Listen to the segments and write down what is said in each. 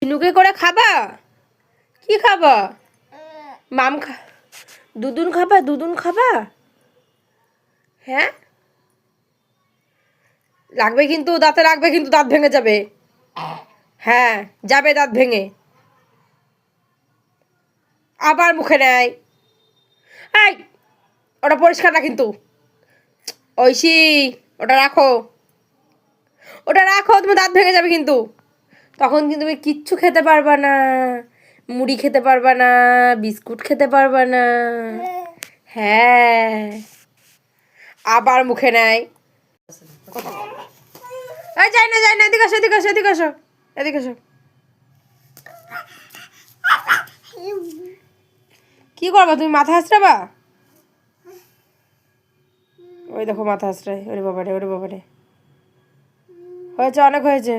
ঝিনুকে করে খাবা? কি খাবা? দুধুন খাবা? দুধুন খাবা? হ্যাঁ, লাগবে কিন্তু, দাঁতে লাগবে কিন্তু, দাঁত ভেঙে যাবে। হ্যাঁ, যাবে দাঁত ভেঙে। আবার মুখে নেয়। এই, ওটা পরিষ্কার না কিন্তু। ঐশী, ওটা রাখো, ওটা রাখো, তুমি দাঁত ভেঙে যাবে কিন্তু। তখন কিন্তু তুমি কিচ্ছু খেতে পারবা না, মুড়ি খেতে পারবা না, বিস্কুট খেতে পারবা না। হ্যাঁ, আবার মুখে নেয়। এই, যাই না, যাই না, এদিকে আসো, এদিকে আসো, এদিকে আসো, এদিকে আসো। কি করবা তুমি? মাথা হাসড়াবা? ওই দেখো মাথা হাসড়ায়। ওরে বাবারে, ওরে বাবারে, হয়েছে, অনেক হয়েছে।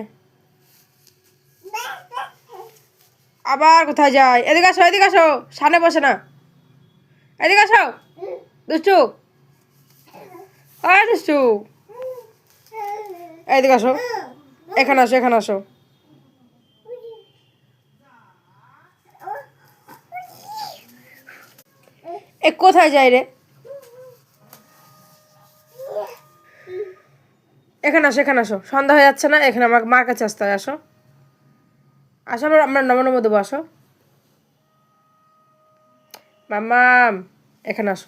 আবার কোথায় যায়? এদিকে আসো, এদিকে আসো, সামনে বসে না, এদিকে আসো। দুষ্টু, আয় দুষ্টু, এদিকে আসো, এখানে আসো, এখানে আসো। এ কোথায় যায় রে? এখানে আসো, এখানে আসো, সন্ধ্যা হয়ে যাচ্ছে না? এখানে আমার মার কাছে আসতে হয়, আসো, আসো, আমরা নম নম দেবো, আসো মাম্মাম, এখানে আসো।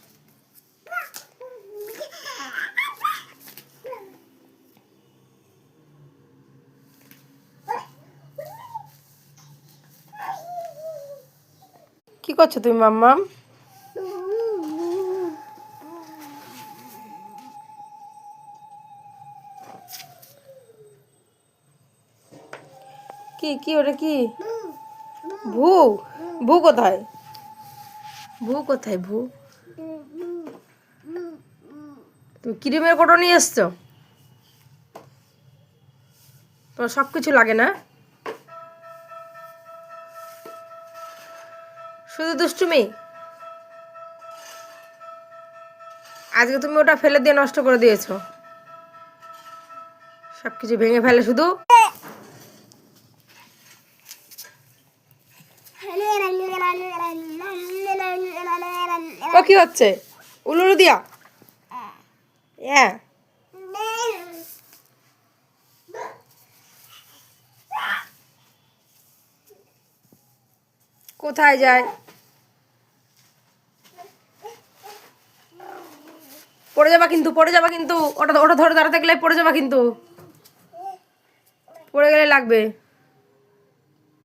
কি করছো তুমি মাম্মাম? কি কি ওটা কি? ভু? ভু কোথায়? ভু কোথায়? ভু? তুমি ক্রিমের কোটো নিয়ে এসছো? তোমার সব কিছু লাগে না, শুধু দুষ্টুমি? আজকে তুমি ওটা ফেলে দিয়ে নষ্ট করে দিয়েছো, সব কিছু ভেঙে ফেলে শুধু। ও কি হচ্ছে? উলুলু দিয়া? হ্যাঁ, কোথায় যায়? পড়ে যাবা কিন্তু, পড়ে যাবা কিন্তু, ওটা ওটা ধরে দাঁড়াতে গেলে পড়ে যাবা কিন্তু, পড়ে গেলে লাগবে।